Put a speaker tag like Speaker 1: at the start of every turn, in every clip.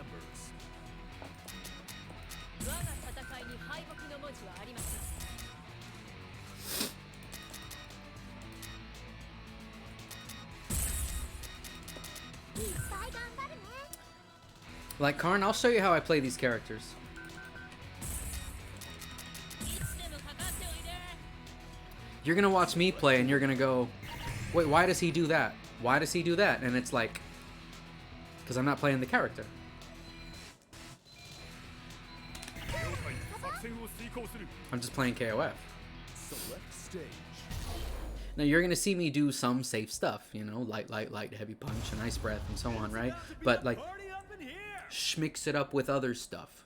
Speaker 1: members.
Speaker 2: Like, Karn, I'll show you how I play these characters. You're gonna watch me play and you're gonna go, wait, why does he do that? Why does he do that? And it's like, because I'm not playing the character. I'm just playing KOF.
Speaker 1: Select stage.
Speaker 2: Now you're gonna see me do some safe stuff, you know, light, heavy punch, and ice breath, and so on, right? But like, mix it up with other stuff.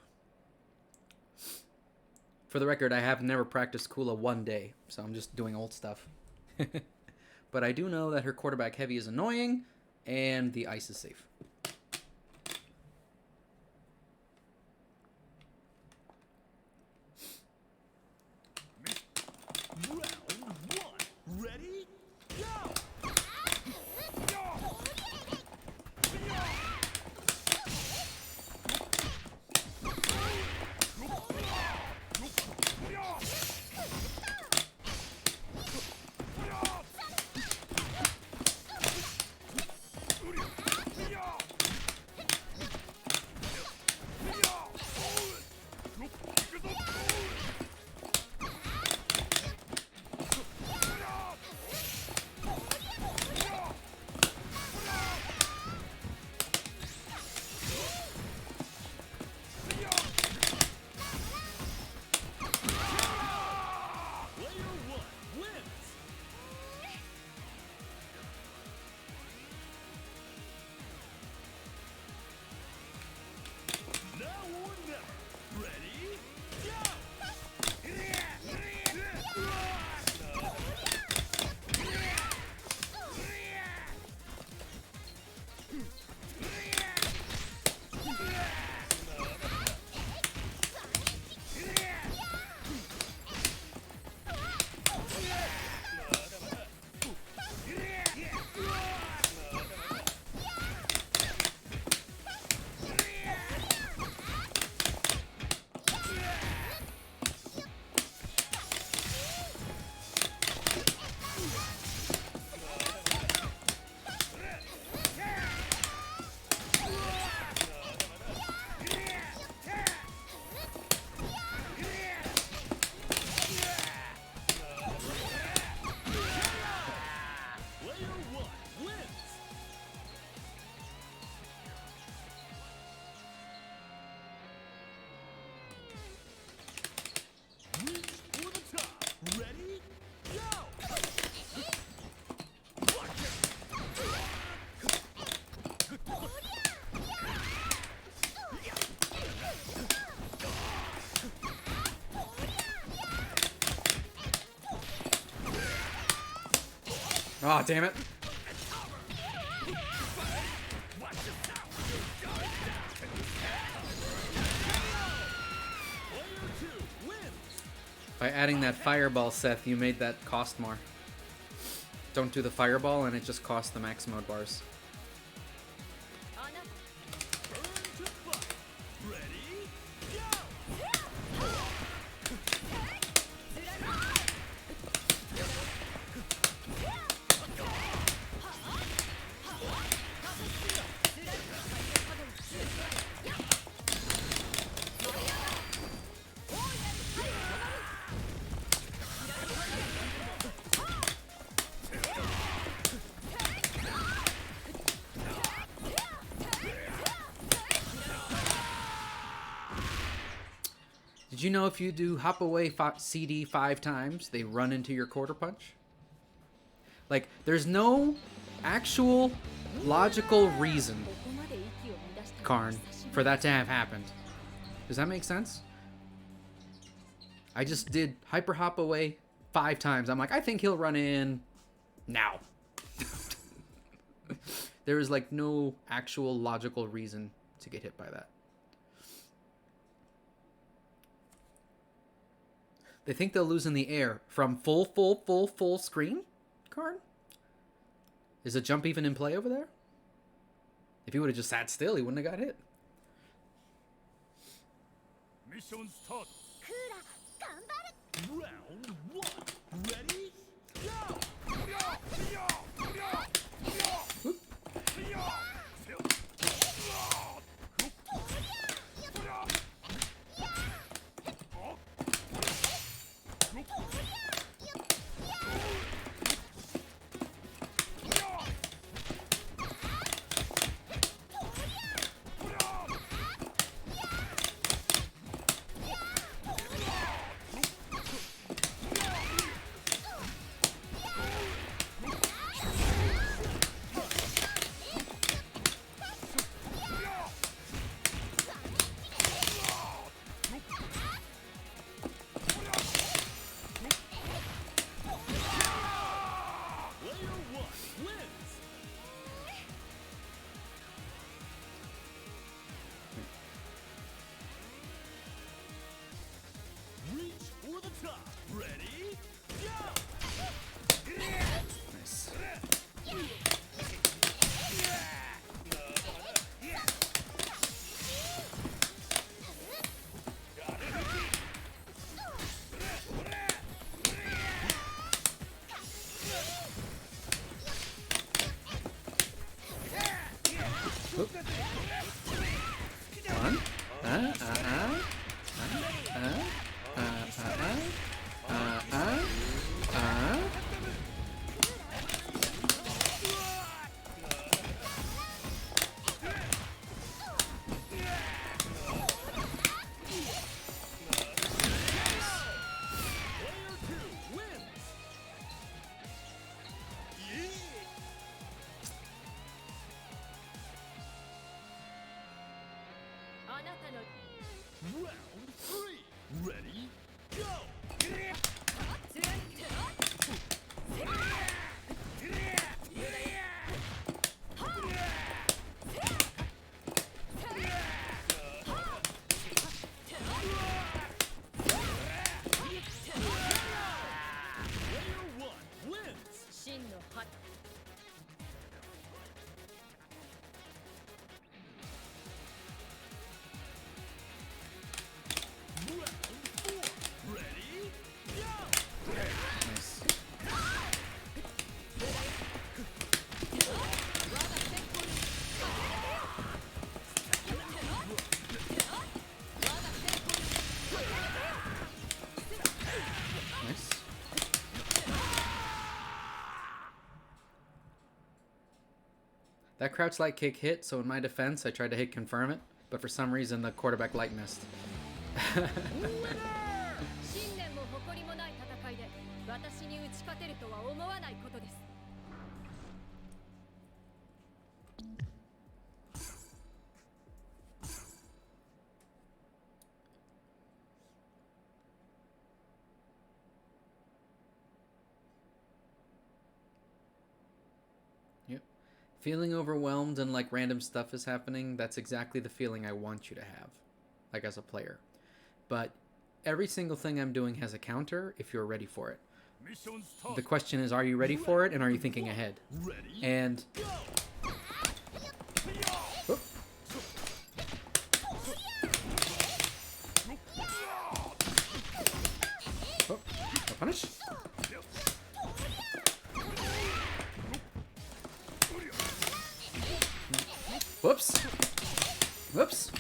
Speaker 2: For the record, I have never practiced Kula one day, so I'm just doing old stuff. But I do know that her quarterback heavy is annoying, and the ice is safe.
Speaker 1: Ready? Go!
Speaker 2: Oh, damn it. By adding that fireball, Seth, you made that cost more. Don't do the fireball and it just costs the max mode bars. Did you know if you do hop away CD 5 times, they run into your quarter punch? Like, there's no actual logical reason, Karn, for that to have happened. Does that make sense? I just did hyper hop away 5 times. I'm like, I think he'll run in now. There is like no actual logical reason to get hit by that. They think they'll lose in the air from full screen, Karn? Is a jump even in play over there? If he would have just sat still, he wouldn't have got hit.
Speaker 1: Mission start.
Speaker 3: クーラ頑張る
Speaker 1: Round one. Ready? Go! Player one wins. Reach for the top. Ready? Go!
Speaker 2: Nice. One.
Speaker 1: Player two wins. Yeah!
Speaker 3: あなたの
Speaker 1: Round three. Ready? Go!
Speaker 3: 貫いて
Speaker 1: Player one wins.
Speaker 3: 真の覇
Speaker 1: Round four. Ready? Go!
Speaker 2: Nice. Nice. That crouch light kick hit, so in my defense, I tried to hit confirm it, but for some reason the quarterback light missed.
Speaker 3: 信念も誇りもない戦いで私に打ち勝てるとは思わないことです
Speaker 2: Yep. Feeling overwhelmed and like random stuff is happening, that's exactly the feeling I want you to have, like as a player. But every single thing I'm doing has a counter if you're ready for it.
Speaker 1: Mission start.
Speaker 2: The question is, are you ready for it and are you thinking ahead?
Speaker 1: Ready?
Speaker 2: And
Speaker 1: Go!
Speaker 2: oh, oh, no punish. Whoops. Whoops.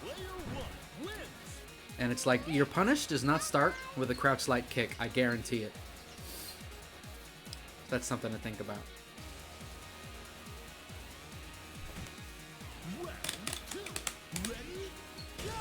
Speaker 1: Player one wins.
Speaker 2: And it's like, your punish does not start with a crouch light kick. I guarantee it. That's something to think about.
Speaker 1: Round two. Ready? Go!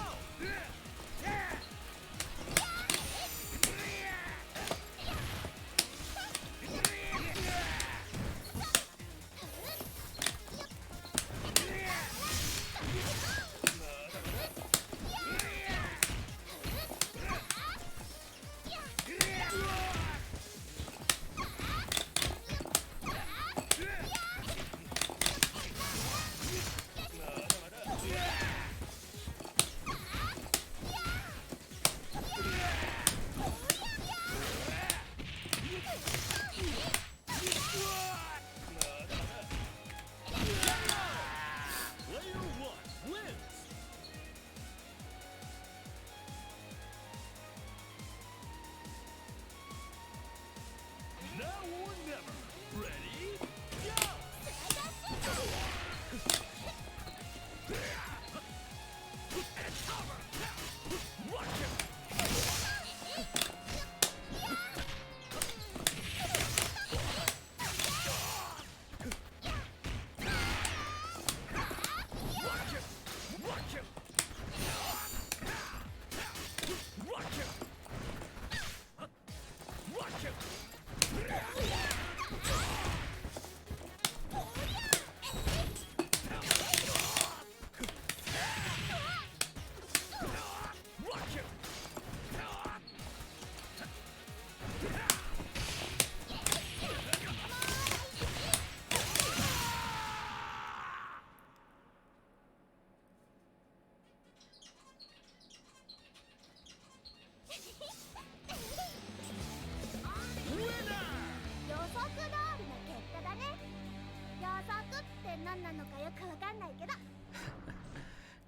Speaker 4: 何なのかよくわかんないけど。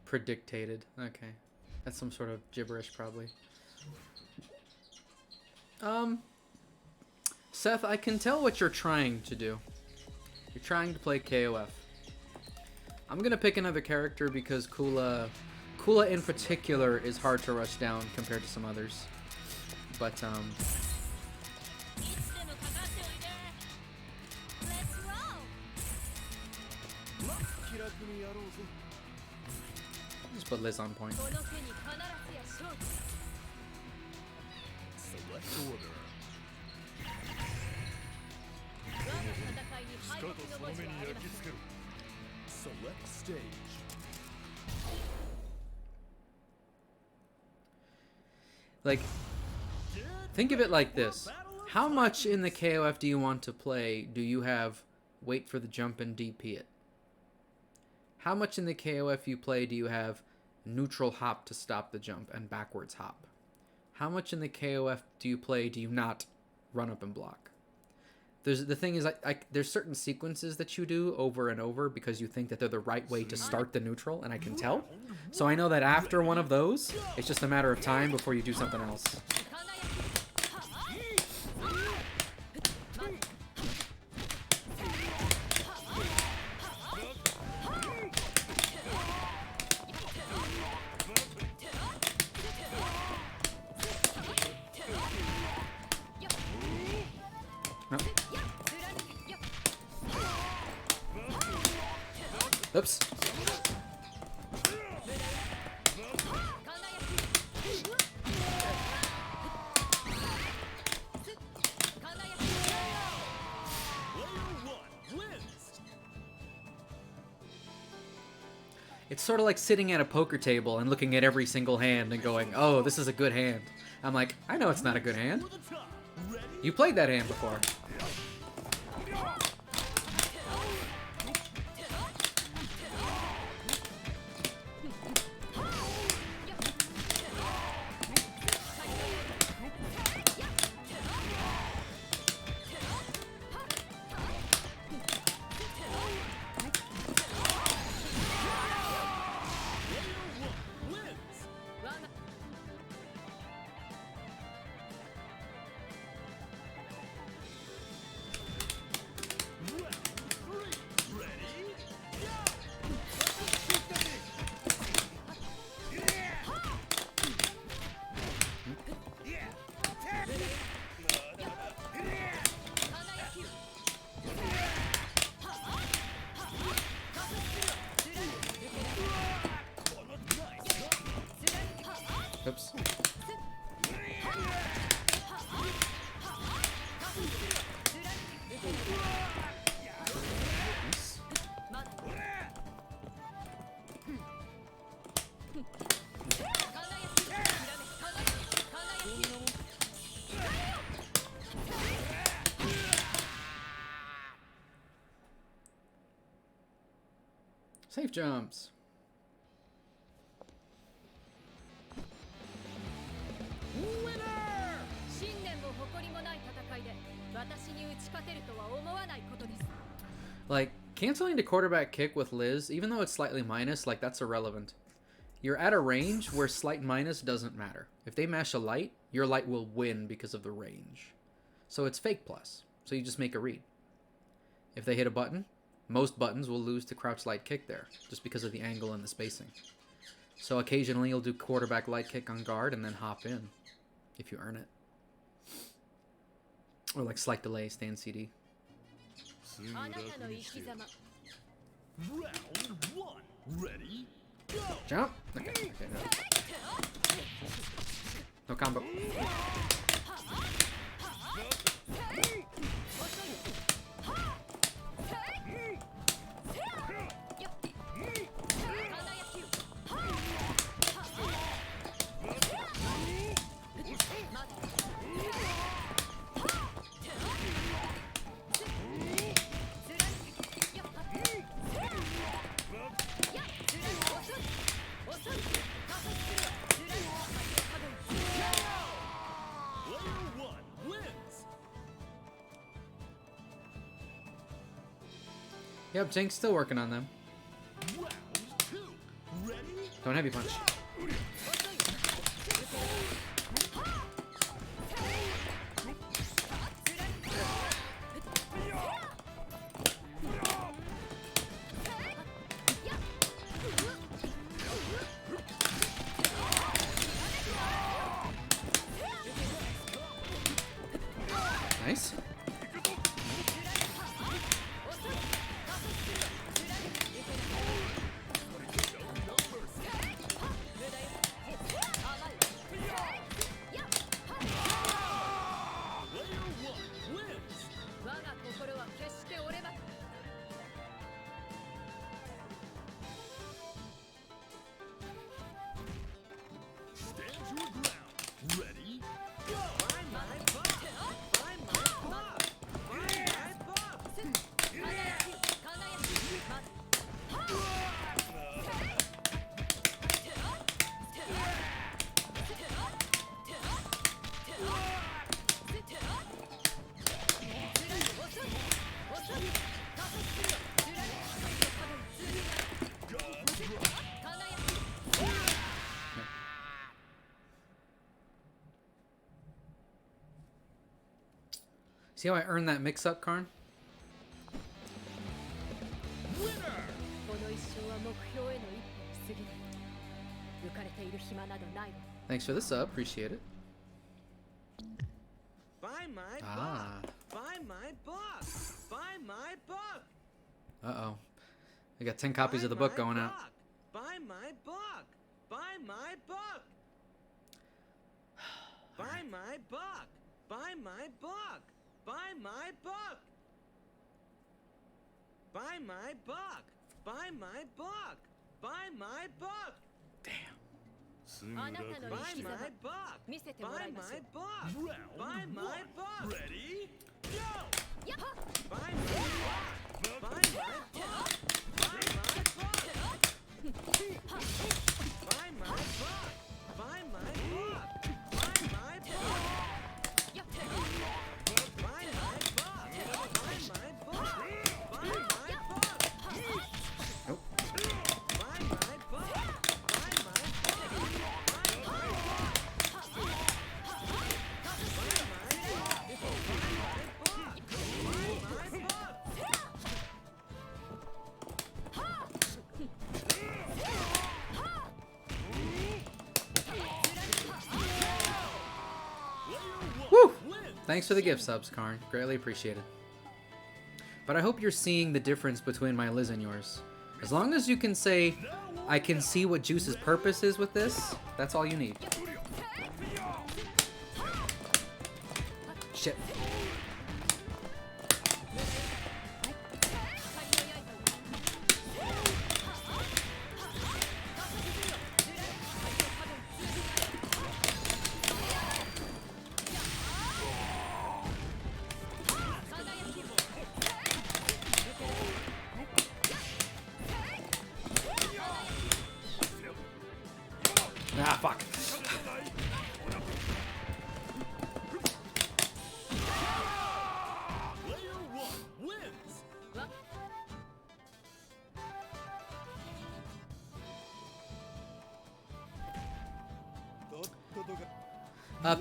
Speaker 2: Predictated. Okay. That's some sort of gibberish, probably. Seth, I can tell what you're trying to do. You're trying to play KOF. I'm gonna pick another character because Kula in particular is hard to rush down compared to some others. But,
Speaker 3: いつでもかかっておいで。Let's roll.
Speaker 1: 気楽にやろうぜ。
Speaker 2: just put Liz on point.
Speaker 3: この手に必ずや勝利。
Speaker 1: Select order.
Speaker 3: 我が戦いに敗北の文字はありません。
Speaker 1: Select stage.
Speaker 2: Like, think of it like this. How much in the KOF do you want to play? Do you have wait for the jump and DP it? How much in the KOF you play do you have neutral hop to stop the jump and backwards hop? How much in the KOF do you play do you not run up and block? The thing is, there's certain sequences that you do over and over because you think that they're the right way to start the neutral, and I can tell. So I know that after one of those, it's just a matter of time before you do something else. No. Oops. It's sort of like sitting at a poker table and looking at every single hand and going, oh, this is a good hand. I'm like, I know it's not a good hand. You played that hand before. Oops. Safe jumps.
Speaker 3: 信念も誇りもない戦いで私に打ち勝てるとは思わないことです。
Speaker 2: Like, canceling the quarterback kick with Liz, even though it's slightly minus, like, that's irrelevant. You're at a range where slight minus doesn't matter. If they mash a light, your light will win because of the range. So it's fake plus. So you just make a read. If they hit a button, most buttons will lose to crouch light kick there, just because of the angle and the spacing. So occasionally you'll do quarterback light kick on guard and then hop in, if you earn it. Or like slight delay, stand CD.
Speaker 3: あなたの生き様。
Speaker 1: Round one. Ready? Go.
Speaker 2: Jump! Okay, okay, no. No combo. Yep, Jank's still working on them.
Speaker 1: Round 2. Ready?
Speaker 2: Don't heavy punch. Nice.
Speaker 1: Player 1 wins.
Speaker 3: 我が心は決して折れません。
Speaker 1: Stand your ground. Ready? Go.
Speaker 5: Find my buck! Find my buck! Find my buck!
Speaker 3: 輝き輝き
Speaker 2: See how I earned that mix-up, Karn?
Speaker 1: Winner.
Speaker 3: この一生は目標への一歩に過ぎない。浮かれている暇などないわ。
Speaker 2: Thanks for the sub. Appreciate it.
Speaker 5: Find my
Speaker 2: Ah.
Speaker 5: buck! Find my buck! Find my buck!
Speaker 2: Uh-oh. I got 10 copies of the
Speaker 5: Find
Speaker 2: book
Speaker 5: my
Speaker 2: going out.
Speaker 5: buck! Find my buck! Find my buck! Find my buck! Find my buck! Find my buck! Find my buck! Find my buck! Find my buck!
Speaker 2: Damn.
Speaker 1: すぐ楽に
Speaker 5: Find my buck!
Speaker 3: 見せてもらい
Speaker 5: Find
Speaker 3: ましょ
Speaker 5: my
Speaker 3: う。
Speaker 5: buck!
Speaker 1: Round
Speaker 5: Find my
Speaker 1: 1.
Speaker 5: buck!
Speaker 1: Ready? Go.
Speaker 3: やっは
Speaker 5: Find my buck! Find my buck! Find my buck! Find my buck! Find my buck! Find my buck!
Speaker 3: やっ
Speaker 5: Find my buck! Find my buck! Find my buck!
Speaker 2: Nope.
Speaker 5: Find my buck! Find my buck! Find my
Speaker 2: Woo! Thanks for the gift subs, Karn. Greatly appreciated. But I hope you're seeing the difference between my Liz and yours. As long as you can say, I can see what Juice's purpose is with this, that's all you need. Shit. Ah, fuck.
Speaker 1: Player 1 wins.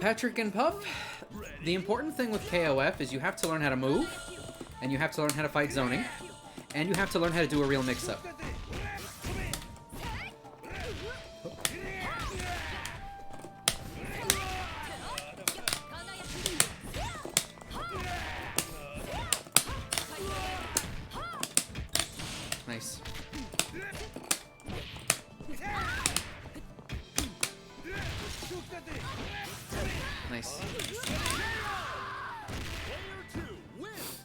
Speaker 2: Patrick and Puff, the important thing with KOF is you have to learn how to move, and you have to learn how to fight zoning, and you have to learn how to do a real mix-up. Nice. Nice.
Speaker 1: Player 2 wins.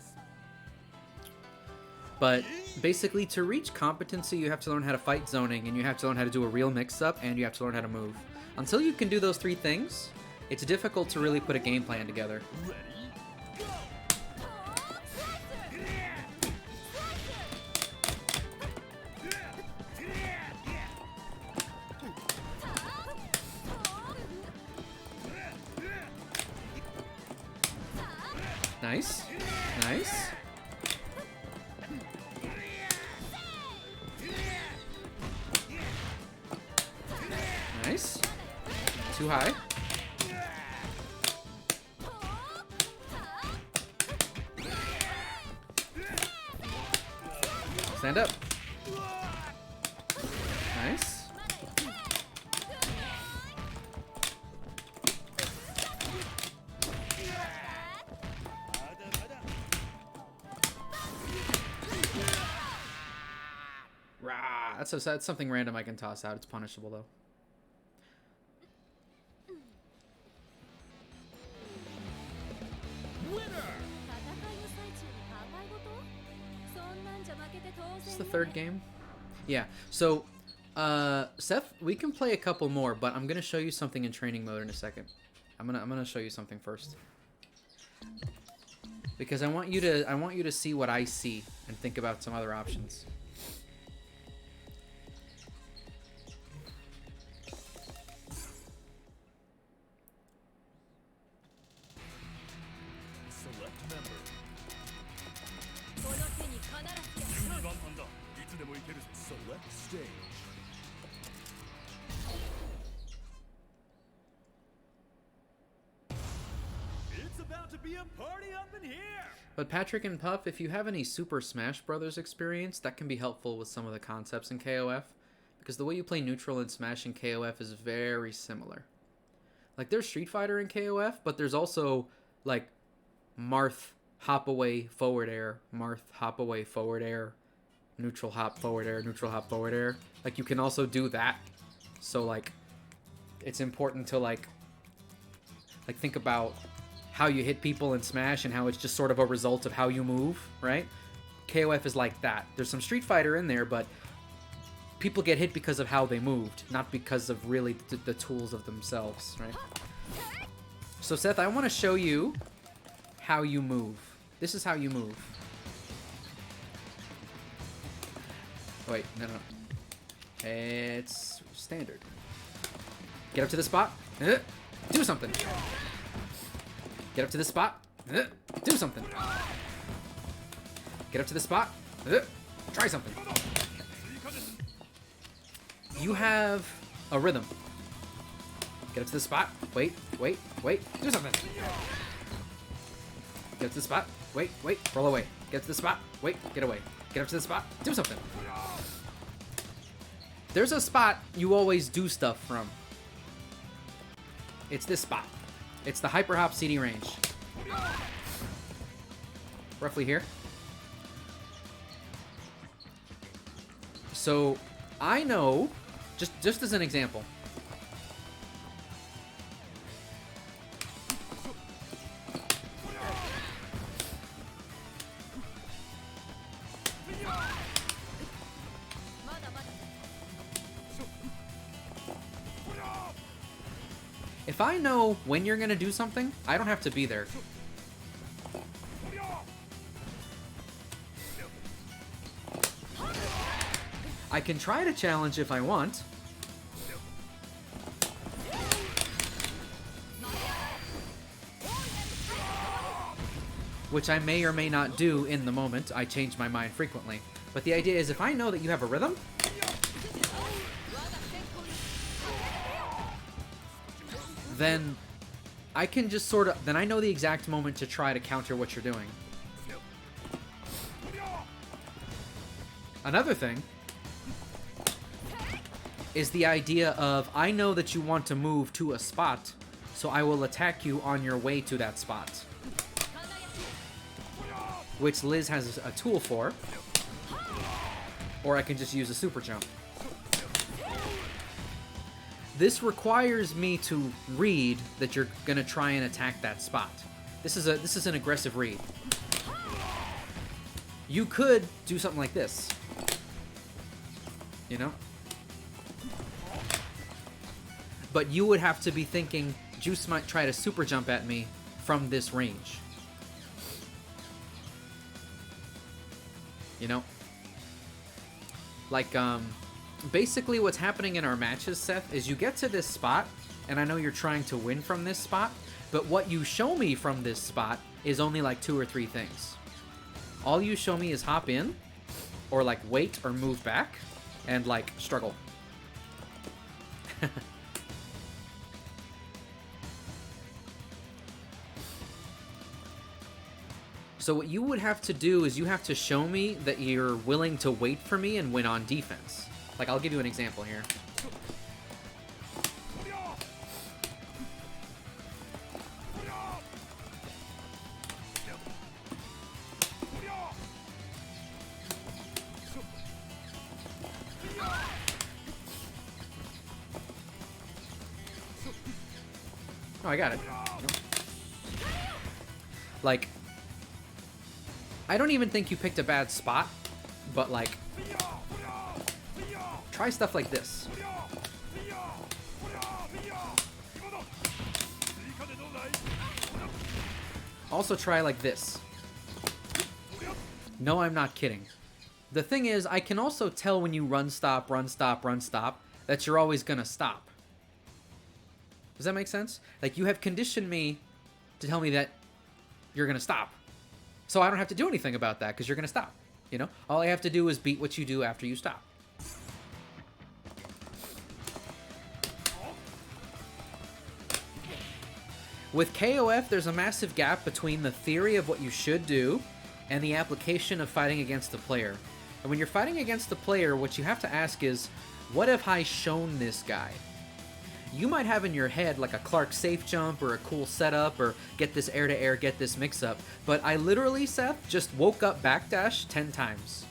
Speaker 2: But basically, to reach competency, you have to learn how to fight zoning, and you have to learn how to do a real mix-up, and you have to learn how to move. Until you can do those three things, it's difficult to really put a game plan together.
Speaker 1: Ready? Go.
Speaker 2: Nice. Nice. Nice. Too high. Stand up. Nice. Rah. That's something random I can toss out. It's punishable though.
Speaker 1: Winner!
Speaker 3: 戦いの最中に考え事そんなんじゃ負けて当
Speaker 2: This is
Speaker 3: 然
Speaker 2: the third game. Yeah. So, Seth, we can play a couple more, but I'm gonna show you something in training mode in a second. I'm gonna show you something first. Because I want you to see what I see and think about some other options.
Speaker 1: Select member.
Speaker 3: この手に必ずや
Speaker 1: 12番パンだ。いつでも行ける。Select stage. It's about to be a party up in here.
Speaker 2: But Patrick and Puff, if you have any Super Smash Brothers experience, that can be helpful with some of the concepts in KOF. Because the way you play neutral and Smash in KOF is very similar. Like, there's Street Fighter in KOF, but there's also, like, Marth, hop away, forward air, Marth, hop away, forward air, neutral hop, forward air, neutral hop, forward air. Like, you can also do that. So, like, it's important to, like think about how you hit people in Smash and how it's just sort of a result of how you move, right? KOF is like that. There's some Street Fighter in there, but people get hit because of how they moved, not because of really the tools of themselves, right? So, Seth, I want to show you how you move. This is how you move. Oh, wait, no. It's standard. Get up to the spot. Do something. Get up to the spot. Do something. Get up to the spot. Try something. You have a rhythm. Get up to the spot. Wait. Do something. Get up to the spot. Wait. Roll away. Get to the spot. Wait. Get away. Get up to the spot. Do something. There's a spot you always do stuff from. It's this spot. It's the Hyper Hop CD range. Roughly here. So, I know, just as an example. If I know when you're gonna do something, I don't have to be there. I can try to challenge if I want. Which I may or may not do in the moment. I change my mind frequently. But the idea is if I know that you have a rhythm, then I can just sort of... Then I know the exact moment to try to counter what you're doing. Another thing is the idea of, I know that you want to move to a spot, so I will attack you on your way to that spot. Which Liz has a tool for. Or I can just use a super jump. This requires me to read that you're gonna try and attack that spot. This is an aggressive read. You could do something like this. You know? But you would have to be thinking, Juice might try to super jump at me from this range. You know? Like, basically what's happening in our matches, Seth, is you get to this spot, and I know you're trying to win from this spot, but what you show me from this spot is only like 2 or 3 things. All you show me is hop in, or like wait or move back, and like struggle. So what you would have to do is you have to show me that you're willing to wait for me and win on defense. Like, I'll give you an example here. Oh, I got it. Like, I don't even think you picked a bad spot, but like, try stuff like this. Also try like this. No, I'm not kidding. The thing is, I can also tell when you run, stop, that you're always gonna stop. Does that make sense? Like, you have conditioned me to tell me that you're gonna stop. So I don't have to do anything about that because you're gonna stop. You know? All I have to do is beat what you do after you stop. With KOF, there's a massive gap between the theory of what you should do and the application of fighting against the player. And when you're fighting against the player, what you have to ask is, what have I shown this guy? You might have in your head like a Clark safe jump or a cool setup or get this air-to-air, get this mix-up, but I literally, Seth, just woke up backdash 10 times.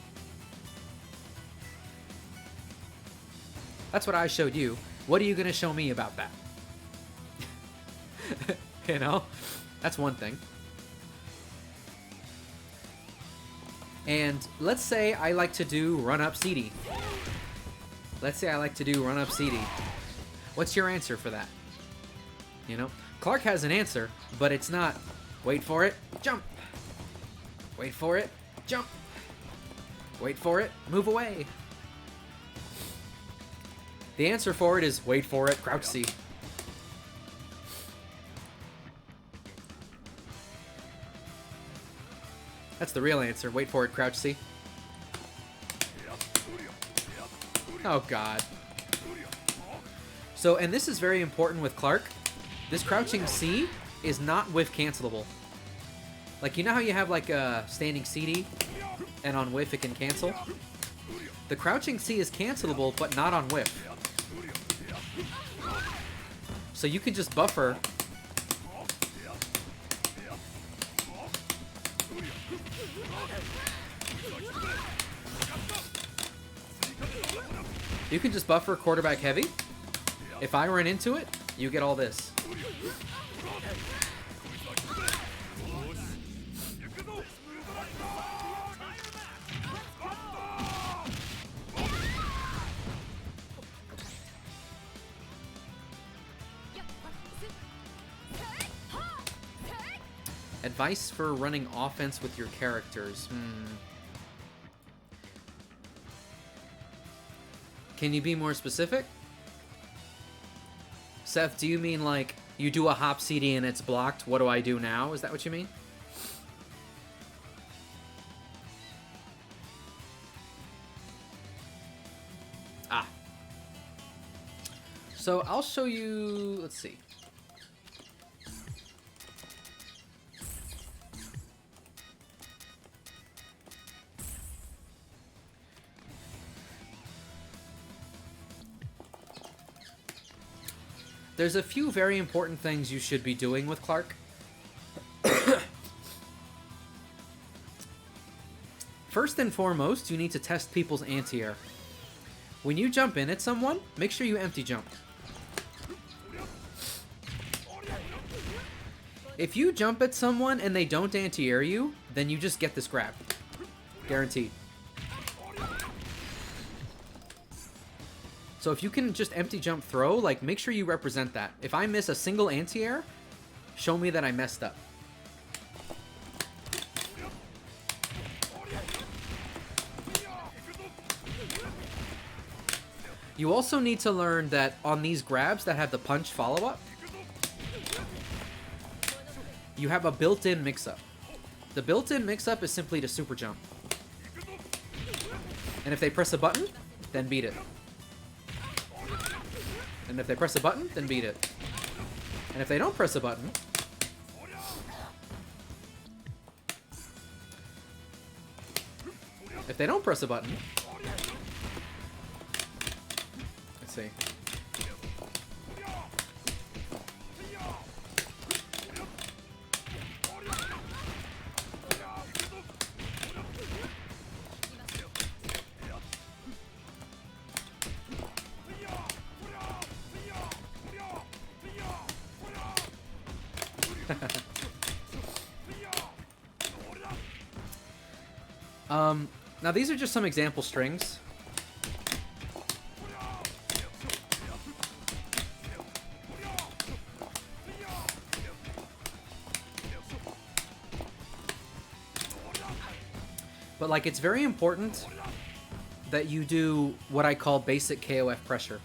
Speaker 2: That's what I showed you. What are you going to show me about that? You know? That's one thing. And let's say I like to do run-up CD. Let's say I like to do run-up CD. What's your answer for that? You know? Clark has an answer, but it's not wait for it, jump. Wait for it, jump. Wait for it, move away. The answer for it is wait for it, crouch C. That's the real answer. Wait for it, crouch C. Oh, God. So, and this is very important with Clark. This crouching C is not whiff cancelable. Like, you know how you have like a standing CD and on whiff it can cancel? The crouching C is cancelable, but not on whiff. So you can just buffer. You can just buffer quarterback heavy. If I run into it, you get all this. Advice for running offense with your characters. Can you be more specific? Seth, do you mean like you do a hop CD and it's blocked? What do I do now? Is that what you mean? Ah. So I'll show you, let's see. There's a few very important things you should be doing with Clark. First and foremost, you need to test people's anti-air. When you jump in at someone, make sure you empty jump. If you jump at someone and they don't anti-air you, then you just get this grab. Guaranteed. So if you can just empty jump throw, like, make sure you represent that. If I miss a single anti-air, show me that I messed up. You also need to learn that on these grabs that have the punch follow-up, you have a built-in mix-up. The built-in mix-up is simply to super jump. And if they press a button, then beat it. And if they press a button, then beat it. And if they don't press a button, If they don't press a button... Let's see. Now these are just some example strings. But like, it's very important that you do what I call basic KOF pressure.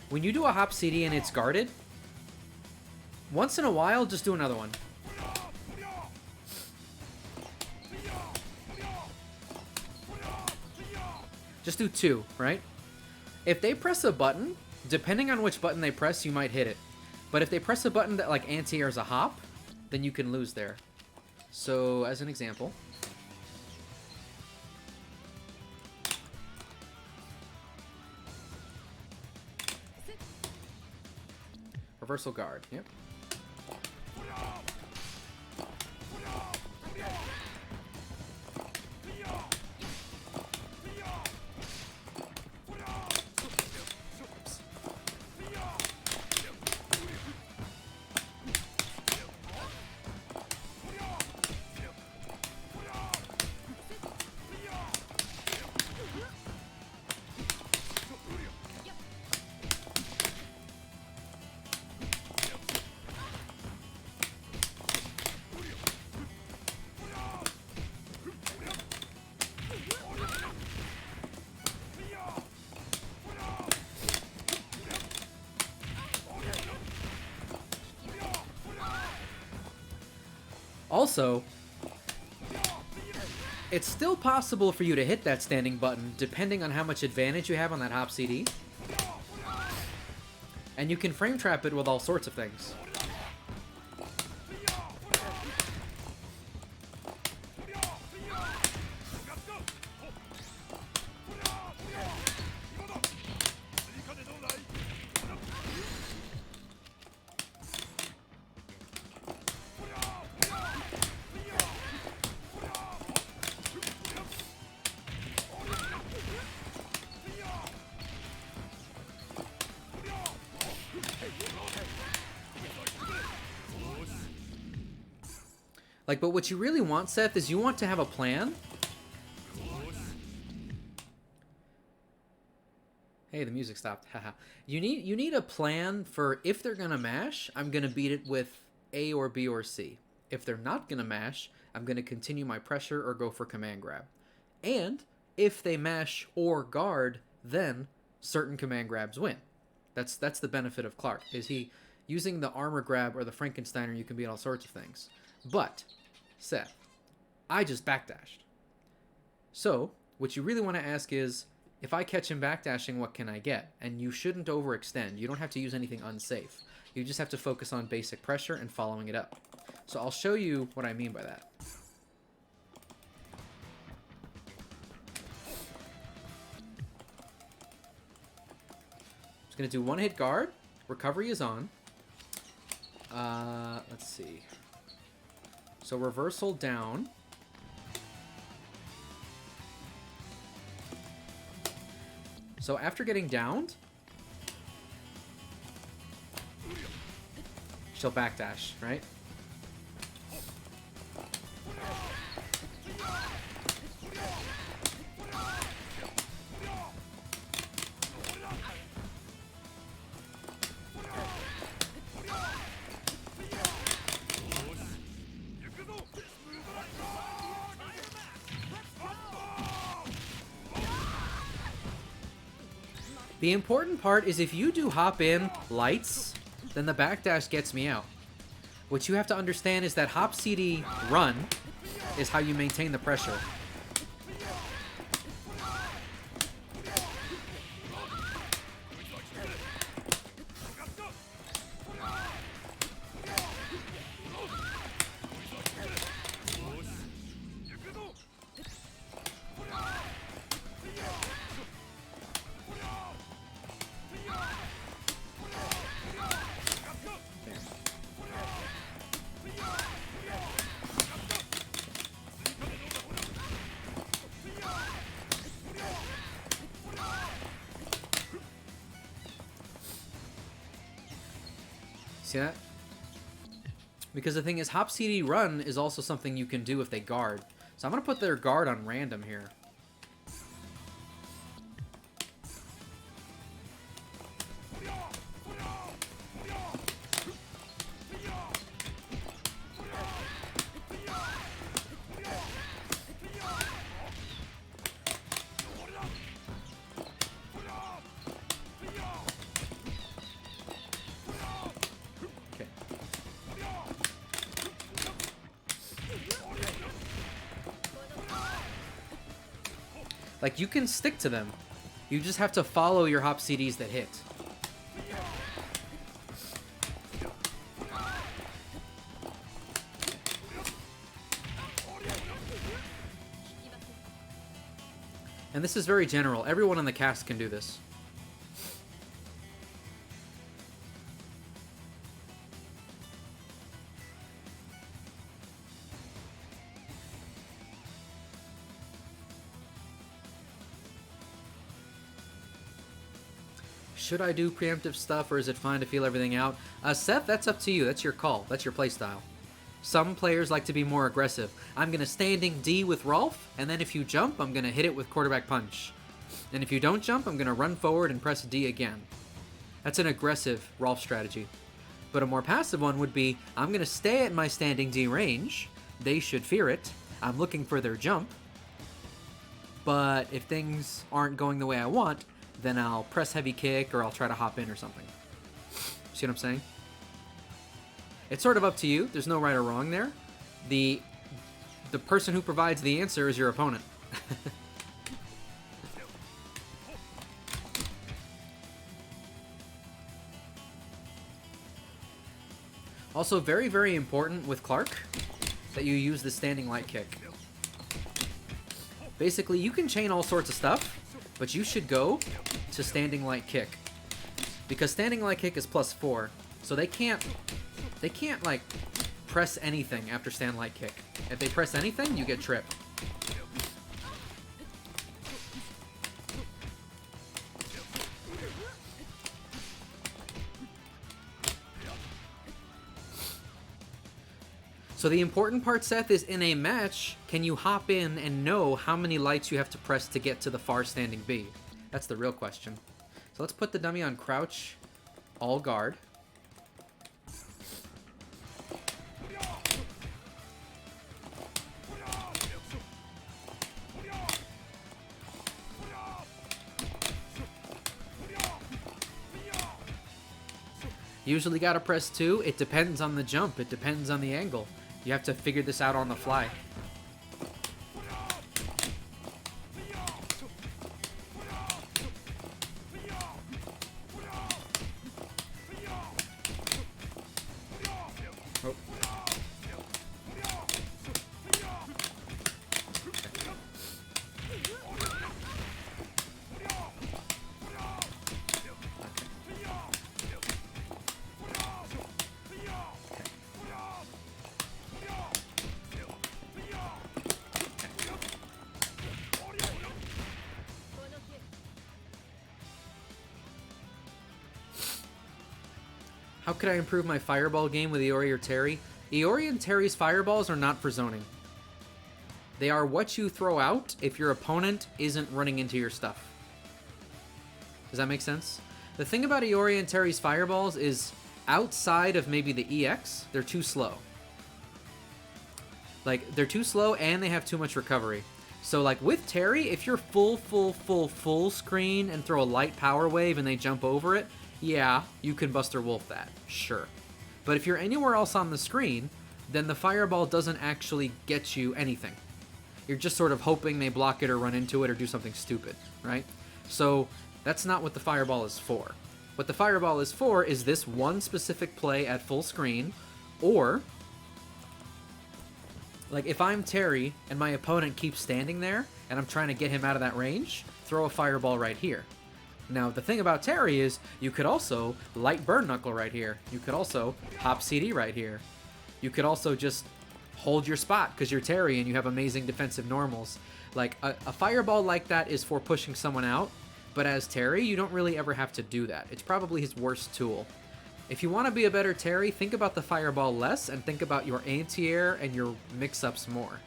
Speaker 2: When you do a hop CD and it's guarded, once in a while, just do another one. Just do 2, right? If they press a button, depending on which button they press, you might hit it. But if they press a button that like anti-airs a hop, then you can lose there. So, as an example... Reversal guard, yep. Also, it's still possible for you to hit that standing button depending on how much advantage you have on that hop CD. And you can frame trap it with all sorts of things. Like, but what you really want, Seth, is you want to have a plan. Hey, the music stopped. Haha. You need a plan for if they're gonna mash, I'm gonna beat it with A or B or C. If they're not gonna mash, I'm gonna continue my pressure or go for command grab. And if they mash or guard, then certain command grabs win. That's the benefit of Clark, is he using the armor grab or the Frankensteiner, you can beat all sorts of things. But Seth, I just backdashed. So, what you really want to ask is, if I catch him backdashing, what can I get? And you shouldn't overextend. You don't have to use anything unsafe. You just have to focus on basic pressure and following it up. So I'll show you what I mean by that. Just going to do one hit guard. Recovery is on. Let's see. So reversal down. So after getting downed, she'll backdash, right? The important part is if you do hop in lights, then the backdash gets me out. What you have to understand is that hop CD run is how you maintain the pressure. See that? Because the thing is, hop CD run is also something you can do if they guard. So I'm going to put their guard on random here. Like, you can stick to them. You just have to follow your hop CDs that hit. And this is very general. Everyone in the cast can do this. Should I do preemptive stuff, or is it fine to feel everything out? Seth, that's up to you. That's your call. That's your playstyle. Some players like to be more aggressive. I'm going to standing D with Rolf, and then if you jump, I'm going to hit it with quarterback punch. And if you don't jump, I'm going to run forward and press D again. That's an aggressive Rolf strategy. But a more passive one would be, I'm going to stay at my standing D range. They should fear it. I'm looking for their jump. But if things aren't going the way I want, then I'll press heavy kick or I'll try to hop in or something. See what I'm saying? It's sort of up to you. There's no right or wrong there. The person who provides the answer is your opponent. Also, very, very important with Clark that you use the standing light kick. Basically, you can chain all sorts of stuff, but you should go to standing light kick. Because standing light kick is +4, so they can't like press anything after stand light kick. If they press anything, you get trip. So the important part, Seth, is in a match, can you hop in and know how many lights you have to press to get to the far standing B? That's the real question. So let's put the dummy on crouch, all guard. Usually gotta press 2. It depends on the jump. It depends on the angle. You have to figure this out on the fly. Oh. How could I improve my fireball game with Iori or Terry? Iori and Terry's fireballs are not for zoning. They are what you throw out if your opponent isn't running into your stuff. Does that make sense? The thing about Iori and Terry's fireballs is outside of maybe the EX, they're too slow. Like, they're too slow and they have too much recovery. So, like, with Terry, if you're full screen and throw a light power wave and they jump over it, yeah, you can Buster Wolf that, sure. But if you're anywhere else on the screen, then the fireball doesn't actually get you anything. You're just sort of hoping they block it or run into it or do something stupid, right? So that's not what the fireball is for. What the fireball is for is this one specific play at full screen, or like if I'm Terry and my opponent keeps standing there and I'm trying to get him out of that range, throw a fireball right here. Now, the thing about Terry is you could also light burn knuckle right here. You could also hop CD right here. You could also just hold your spot because you're Terry and you have amazing defensive normals. Like, a fireball like that is for pushing someone out, but as Terry, you don't really ever have to do that. It's probably his worst tool. If you want to be a better Terry, think about the fireball less and think about your anti-air and your mix-ups more.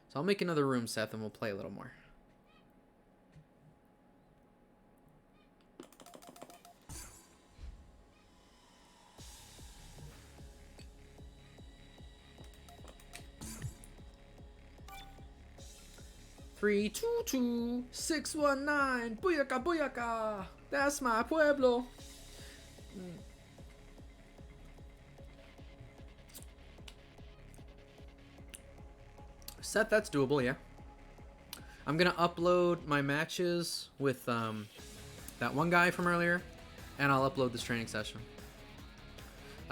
Speaker 2: So I'll make another room, Seth, and we'll play a little more. Three, 2, 2, 6, 1, 9. Booyaka, booyaka. That's my pueblo. Seth, that's doable, yeah. I'm gonna upload my matches with that one guy from earlier, and I'll upload this training session.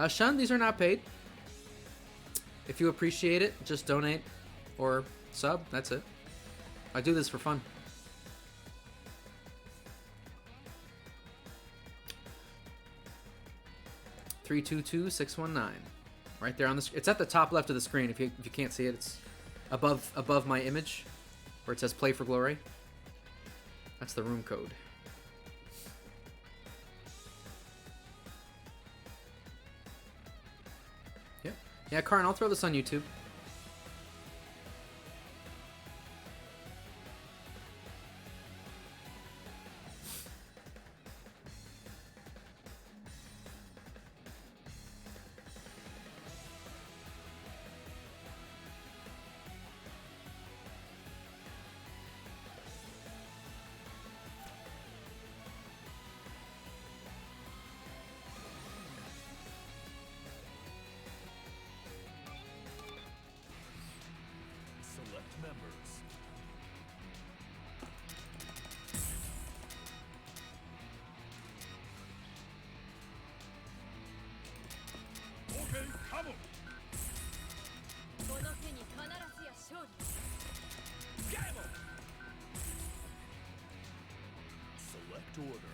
Speaker 2: Shun, these are not paid. If you appreciate it, just donate or sub. That's it. I do this for fun. Three, 2, 2, 6, 1, 9. Right there on the. It's at the top left of the screen. If you can't see it, it's above my image, where it says "Play for Glory." That's the room code. Yeah, Karn, I'll throw this on YouTube.
Speaker 1: Select members. Okay, come on.
Speaker 3: この手に必ずや勝利
Speaker 1: Game on. Select order.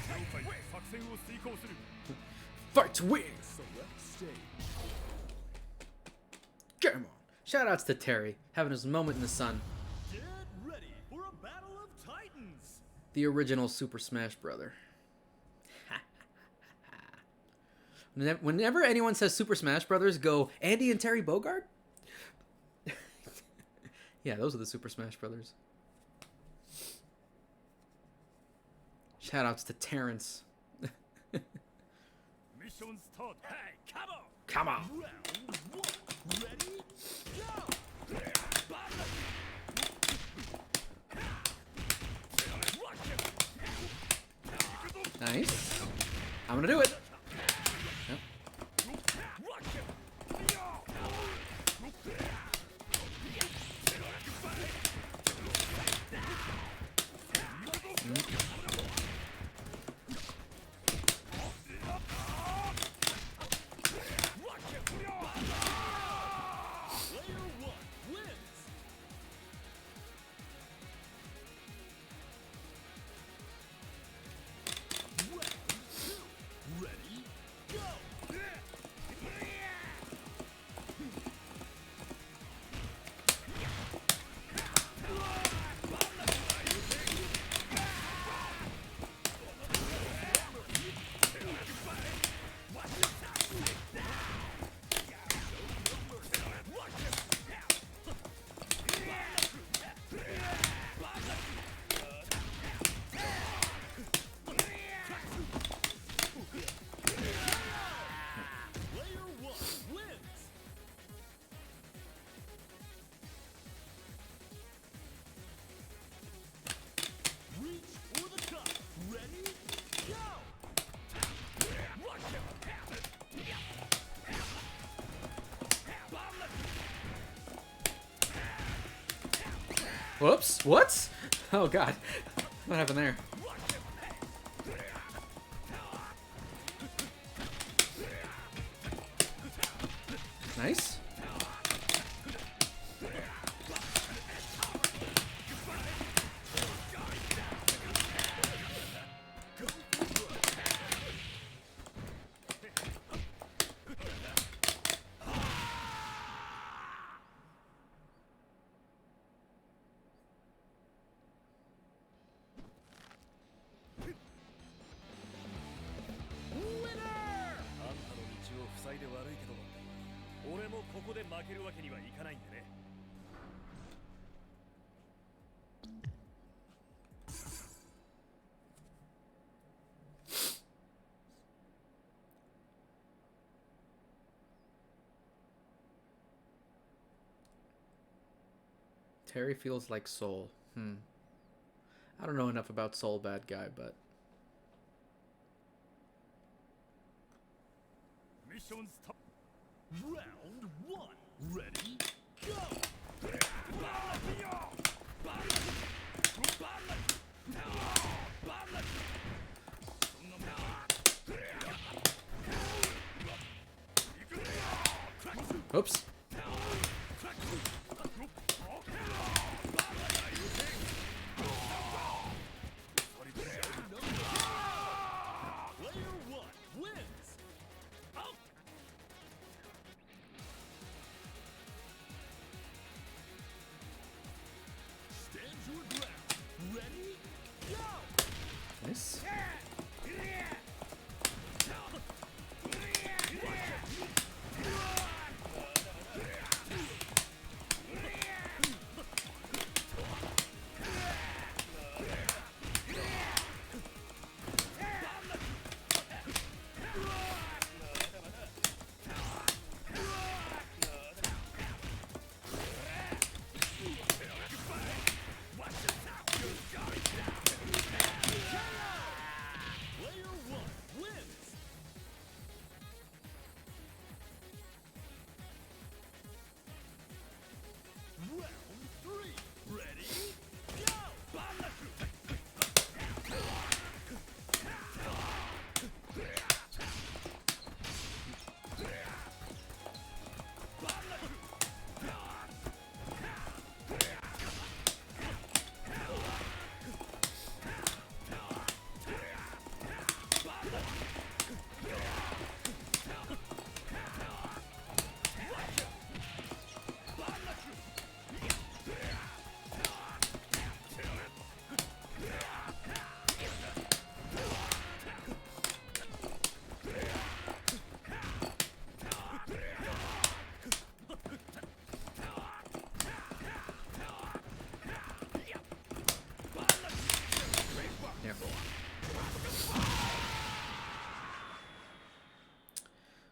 Speaker 1: 了解。作戦を遂行する。
Speaker 2: Fight to win!
Speaker 1: Select stage.
Speaker 2: Come on! Shoutouts to Terry, having his moment in the sun.
Speaker 1: Get ready for a battle of titans.
Speaker 2: The original Super Smash Brother. Whenever anyone says Super Smash Brothers, go Andy and Terry Bogard? Yeah, those are the Super Smash Brothers. Shoutouts to Terrence.
Speaker 1: Mission start. Hey, come on.
Speaker 2: Come on!
Speaker 1: Round 1. Ready? Go.
Speaker 2: Nice. I'm gonna do it. Yep.
Speaker 1: Player 1 wins. Round 2. Ready? Go. Player 1 wins. Reach for the top. Ready? Go.
Speaker 2: Whoops. What? Oh, God. What happened there? Nice.
Speaker 1: こで負けるわけにはいかないんでね。
Speaker 2: Terry feels like Soul. I don't know enough about Soul, bad guy, but...
Speaker 1: Mission start. Round 1. Ready? Go!
Speaker 2: Oops. Nice.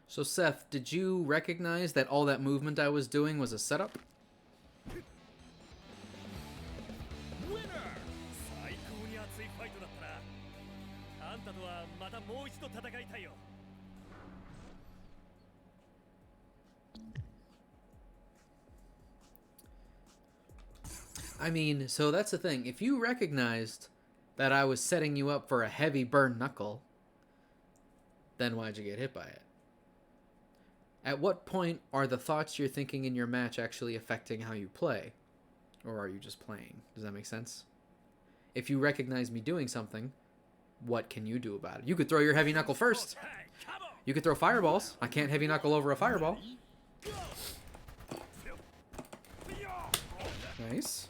Speaker 2: So Seth, did you recognize that all that movement I was doing was a setup?
Speaker 1: Winner! 最高に熱いファイトだったな。あんたとはまたもう一度戦いたいよ。
Speaker 2: I mean, so that's the thing. If you recognized that I was setting you up for a heavy burn knuckle, then why'd you get hit by it? At what point are the thoughts you're thinking in your match actually affecting how you play? Or are you just playing? Does that make sense? If you recognize me doing something, what can you do about it? You could throw your heavy knuckle first. You could throw fireballs. I can't heavy knuckle over a fireball. Nice.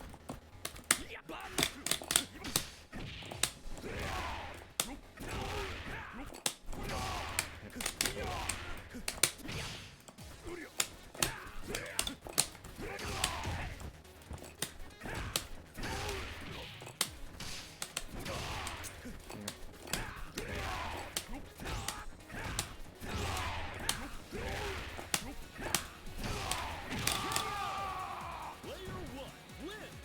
Speaker 1: Player 1 wins!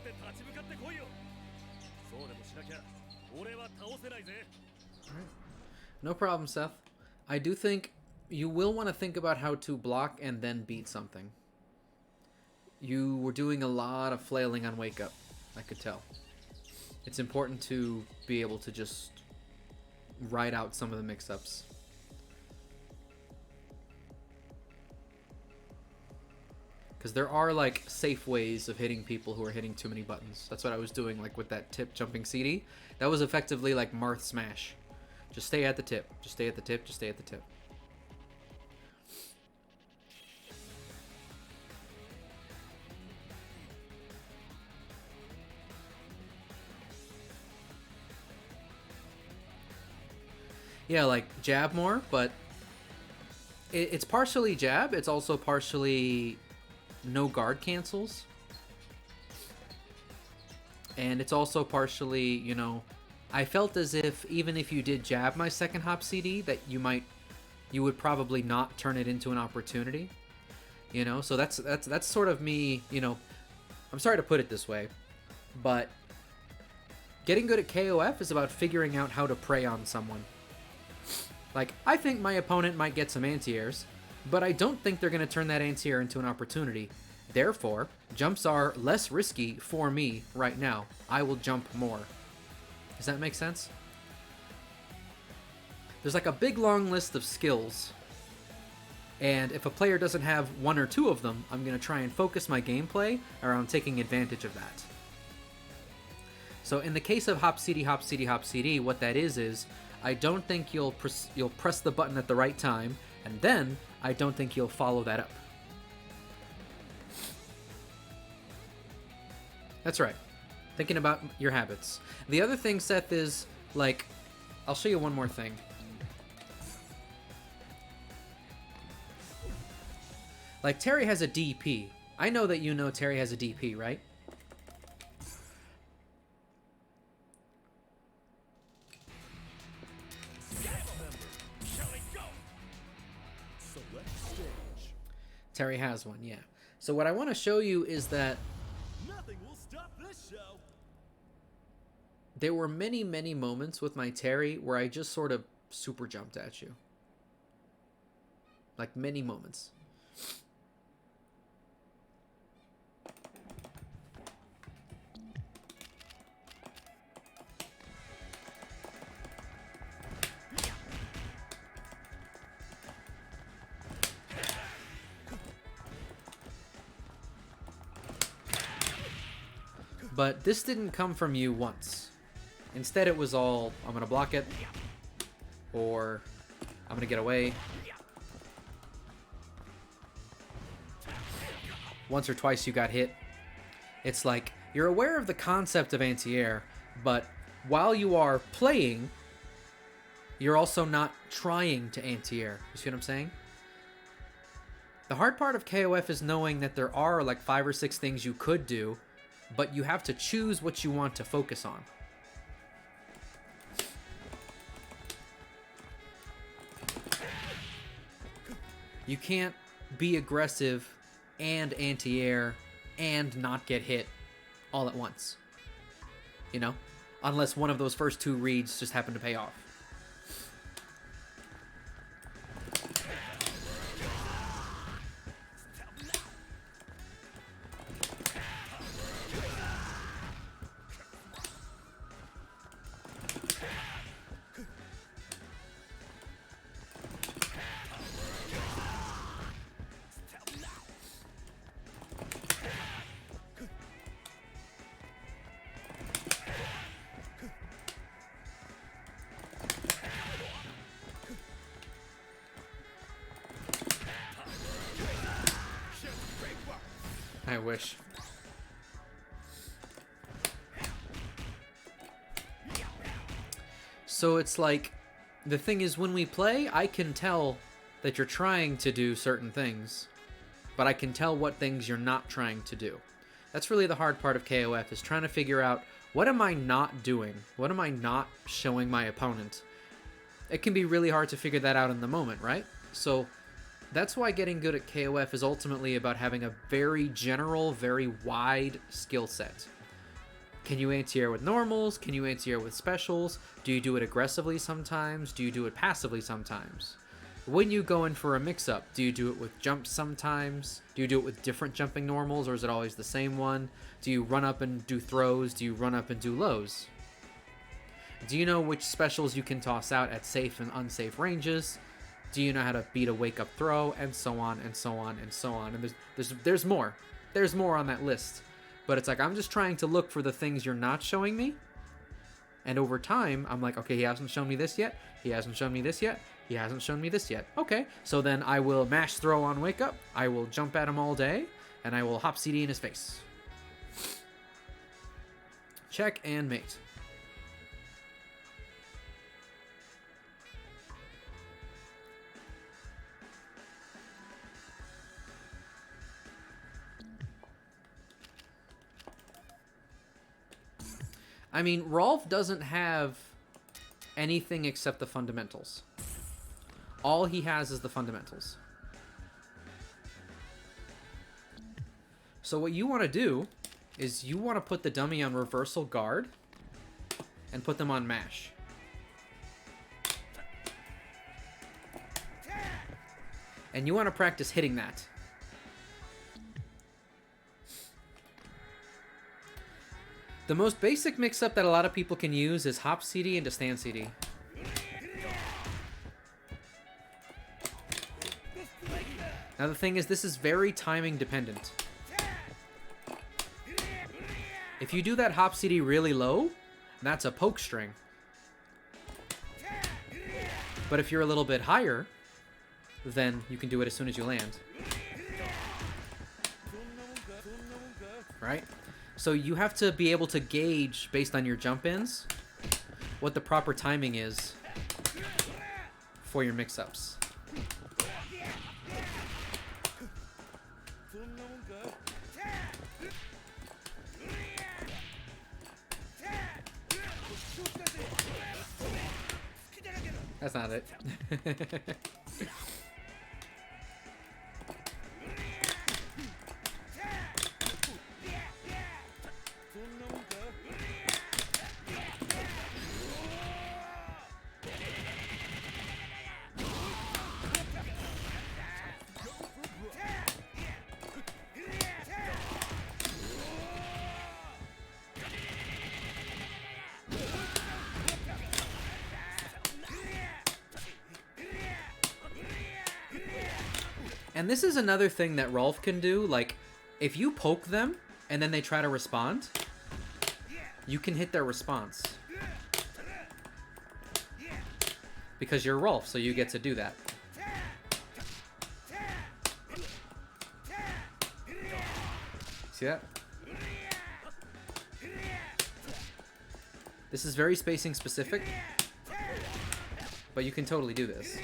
Speaker 1: って立ち向かってこいよ。そうでもしなきゃ俺は倒せないぜ。
Speaker 2: No problem, Seth. I do think you will want to think about how to block and then beat something. You were doing a lot of flailing on Wake Up, I could tell. It's important to be able to just ride out some of the mix-ups. Because there are, like, safe ways of hitting people who are hitting too many buttons. That's what I was doing, like, with that tip jumping CD. That was effectively like Marth Smash. Just stay at the tip. Just stay at the tip. Just stay at the tip. Yeah, like, jab more, but it's partially jab. It's also partially no guard cancels. And it's also partially, you know, I felt as if even if you did jab my second hop CD, that you would probably not turn it into an opportunity. You know, so that's sort of me, you know, I'm sorry to put it this way, but getting good at KOF is about figuring out how to prey on someone. Like, I think my opponent might get some anti-airs, but I don't think they're going to turn that anti-air into an opportunity. Therefore, jumps are less risky for me right now. I will jump more. Does that make sense? There's like a big long list of skills, and if a player doesn't have one or two of them, I'm going to try and focus my gameplay around taking advantage of that. So in the case of Hop CD, Hop CD, Hop CD, what that is I don't think you'll press the button at the right time, and then I don't think you'll follow that up. That's right. Thinking about your habits. The other thing, Seth, is, like, I'll show you one more thing. Like, Terry has a DP. I know that you know Terry has a DP, right? Terry has one, yeah. So what I want to show you is that
Speaker 1: Nothing will stop this show.
Speaker 2: there were many, many moments with my Terry where I just sort of super jumped at you. Like, many moments. But this didn't come from you once. Instead, it was all, I'm going to block it, or I'm going to get away. Once or twice you got hit. It's like, you're aware of the concept of anti-air, but while you are playing, you're also not trying to anti-air. You see what I'm saying? The hard part of KOF is knowing that there are like 5 or 6 things you could do, but you have to choose what you want to focus on. You can't be aggressive and anti-air and not get hit all at once. You know? Unless one of those first 2 reads just happen to pay off. I wish. So it's like, the thing is, when we play, I can tell that you're trying to do certain things, but I can tell what things you're not trying to do. That's really the hard part of KOF, is trying to figure out, what am I not doing? What am I not showing my opponent? It can be really hard to figure that out in the moment, right? So that's why getting good at KOF is ultimately about having a very general, very wide skill set. Can you anti-air with normals? Can you anti-air with specials? Do you do it aggressively sometimes? Do you do it passively sometimes? When you go in for a mix-up, do you do it with jumps sometimes? Do you do it with different jumping normals, or is it always the same one? Do you run up and do throws? Do you run up and do lows? Do you know which specials you can toss out at safe and unsafe ranges? Do you know how to beat a wake-up throw? And so on, and so on, and so on. And there's more. There's more on that list. But it's like, I'm just trying to look for the things you're not showing me. And over time, I'm like, okay, he hasn't shown me this yet. He hasn't shown me this yet. He hasn't shown me this yet. Okay, so then I will mash throw on wake up. I will jump at him all day. And I will hop CD in his face. Check and mate. I mean, Rolf doesn't have anything except the fundamentals. All he has is the fundamentals. So what you want to do is you want to put the dummy on reversal guard and put them on mash. And you want to practice hitting that. The most basic mix-up that a lot of people can use is hop CD into stand CD. Now the thing is, this is very timing dependent. If you do that hop CD really low, that's a poke string. But if you're a little bit higher, then you can do it as soon as you land. Right? So you have to be able to gauge, based on your jump-ins, what the proper timing is for your mix-ups. That's not it. And this is another thing that Rolf can do. Like, if you poke them and then they try to respond, you can hit their response. Because you're Rolf, so you get to do that. See that? This is very spacing specific, but you can totally do this.